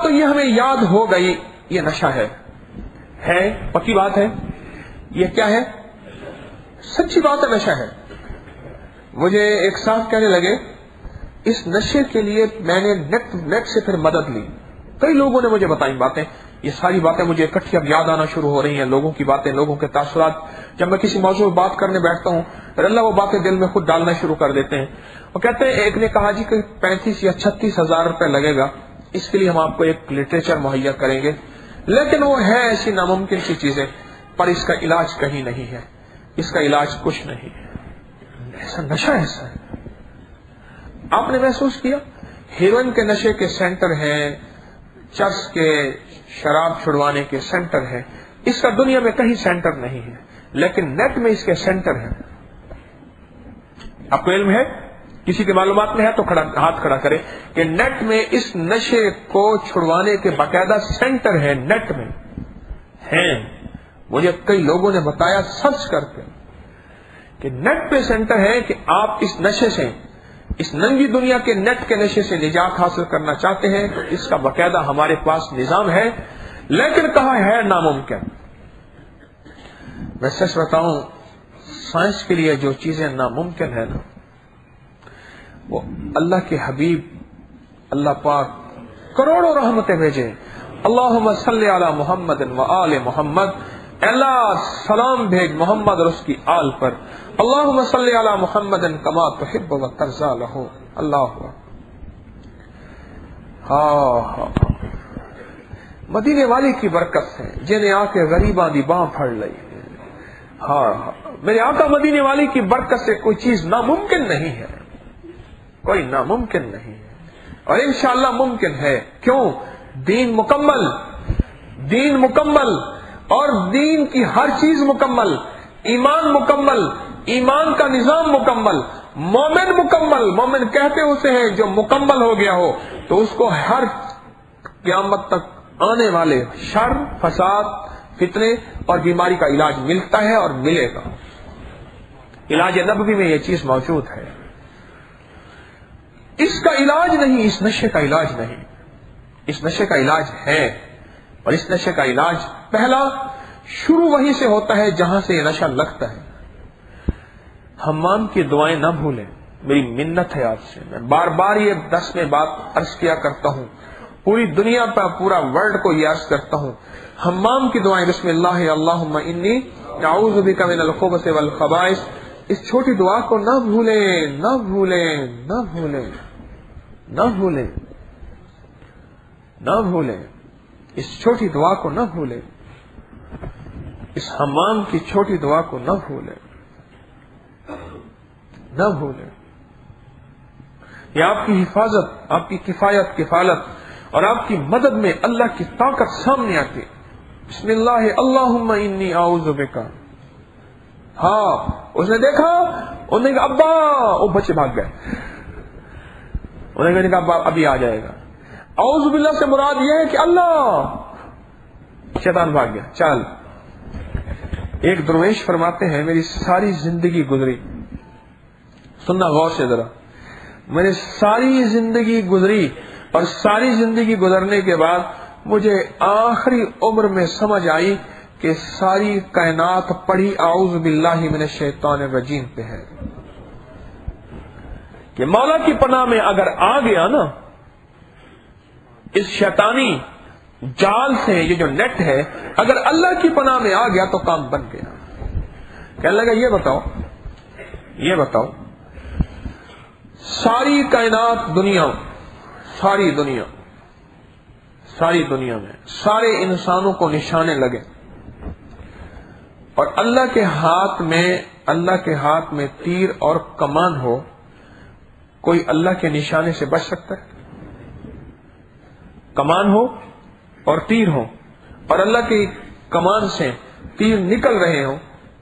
تو یہ ہمیں یاد ہو گئی یہ نشہ ہے پکی بات ہے. یہ کیا ہے؟ سچی بات ہے، نشہ ہے. مجھے ایک صاحب کہنے لگے اس نشے کے لیے میں نے نیٹ سے پھر مدد لی. کئی لوگوں نے مجھے بتائی باتیں، یہ ساری باتیں مجھے اکٹھی اب یاد آنا شروع ہو رہی ہیں، لوگوں کی باتیں، لوگوں کے تاثرات. جب میں کسی موضوع پر بات کرنے بیٹھتا ہوں پھر اللہ وہ باتیں دل میں خود ڈالنا شروع کر دیتے ہیں. وہ کہتے ہیں ایک نے کہا جی کہ 35 یا 36 ہزار روپے لگے گا، اس کے لیے ہم آپ کو ایک لٹریچر مہیا کریں گے، لیکن وہ ہے ایسی ناممکن سی چیزیں، پر اس کا علاج کہیں نہیں ہے، اس کا علاج کچھ نہیں ہے. ایسا نشہ ایسا ہے. آپ نے محسوس کیا ہیروئن کے نشے کے سینٹر ہیں، چرس کے شراب چھڑوانے کے سینٹر ہیں، اس کا دنیا میں کہیں سینٹر نہیں ہے، لیکن نیٹ میں اس کے سینٹر ہیں. آپ کو علم ہے؟ کسی کے معلومات میں ہے تو ہاتھ کھڑا کرے کہ نیٹ میں اس نشے کو چھڑوانے کے باقاعدہ سینٹر ہیں. نیٹ میں ہیں، مجھے کئی لوگوں نے بتایا سرچ کر کے کہ نیٹ پہ سینٹر ہے کہ آپ اس نشے سے، اس ننگی دنیا کے نیٹ کے نشے سے نجات حاصل کرنا چاہتے ہیں تو اس کا باقاعدہ ہمارے پاس نظام ہے، لیکن کہا ہے ناممکن. میں سچ بتاؤں، سائنس کے لیے جو چیزیں ناممکن ہے نا، وہ اللہ کے حبیب اللہ پاک کروڑوں رحمتیں بھیجے. اللہم صلی علی محمد و آل محمد، اللہ سلام بھیج محمد اور اس کی آل پر. اللہم صلی علی محمد کما تحب و ترضی لہ. اللہ ہاں مدینے والی کی برکت سے جنہیں آ کے غریباں دی باں پھڑ لئی. ہاں میرے آقا مدینے والی کی برکت سے کوئی چیز ناممکن نہیں ہے، کوئی ناممکن نہیں ہے، اور انشاءاللہ ممکن ہے. کیوں؟ دین مکمل، دین مکمل، اور دین کی ہر چیز مکمل، ایمان مکمل، ایمان کا نظام مکمل، مومن مکمل. مومن کہتے اسے ہیں جو مکمل ہو گیا ہو، تو اس کو ہر قیامت تک آنے والے شر، فساد، فتنے اور بیماری کا علاج ملتا ہے اور ملے گا. علاج نبوی میں یہ چیز موجود ہے. اس کا علاج نہیں، اس نشے کا علاج نہیں، اس نشے کا علاج ہے. اور اس نشے کا علاج پہلا شروع وہیں سے ہوتا ہے جہاں سے یہ نشہ لگتا ہے. حمام کی دعائیں نہ بھولیں، میری منت ہے آپ سے. میں بار بار یہ 10 میں بات عرض کیا کرتا ہوں، پوری دنیا پر، پورا ورلڈ کو یہ عرض کرتا ہوں. حمام کی دعائیں بسم اللہ اللہم انی اعوذ بک من الخبث والخبائث، اس چھوٹی دعا کو نہ بھولیں، نہ بھولیں، نہ بھولیں، نہ بھولیں، نہ بھولیں. اس چھوٹی دعا کو نہ بھولیں، اس حمام کی چھوٹی دعا کو نہ بھولیں، نہ بھولیں. یہ آپ کی حفاظت، آپ کی کفایت، کفالت اور آپ کی مدد میں اللہ کی طاقت سامنے آتی. بسم اللہ اللہم انی اعوذ بک. ہاں اس نے دیکھا، انہوں نے کہا ابا، وہ بچے بھاگ گئے، انہوں نے کہا ابا ابھی آ جائے گا. اعوذ باللہ سے مراد یہ ہے کہ اللہ، شیطان بھاگ گیا. چل. ایک درویش فرماتے ہیں میری ساری زندگی گزری، سننا غور سے ذرا، میری ساری زندگی گزری اور ساری زندگی گزرنے کے بعد مجھے آخری عمر میں سمجھ آئی کہ ساری کائنات پڑھی اعوذ باللہ من الشیطان الرجیم پہ ہے. کہ مولا کی پناہ میں اگر آ گیا نا اس شیطانی جال سے، یہ جو نیٹ ہے، اگر اللہ کی پناہ میں آ گیا تو کام بن گیا. کہنے لگا یہ بتاؤ ساری کائنات، دنیا، ساری دنیا میں سارے انسانوں کو نشانے لگے اور اللہ کے ہاتھ میں تیر اور کمان ہو، کوئی اللہ کے نشانے سے بچ سکتا ہے؟ کمان ہو اور تیر ہو اور اللہ کی کمان سے تیر نکل رہے ہوں،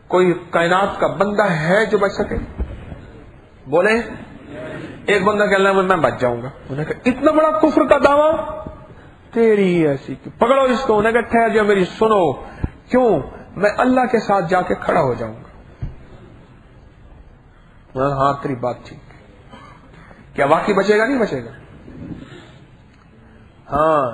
کوئی کائنات کا بندہ ہے جو بچ سکے؟ بولے. ایک بندہ کہ اللہ میں بچ جاؤں گا. انہوں نے کہا اتنا بڑا کفر کا دعویٰ، تیری ایسی، پکڑو اس کو. انہوں نے کہا ٹھہر جاؤ، میری سنو. کیوں؟ میں اللہ کے ساتھ جا کے کھڑا ہو جاؤں گا. ہاں تیری بات ٹھیک. کیا واقعی بچے گا؟ نہیں بچے گا. ہاں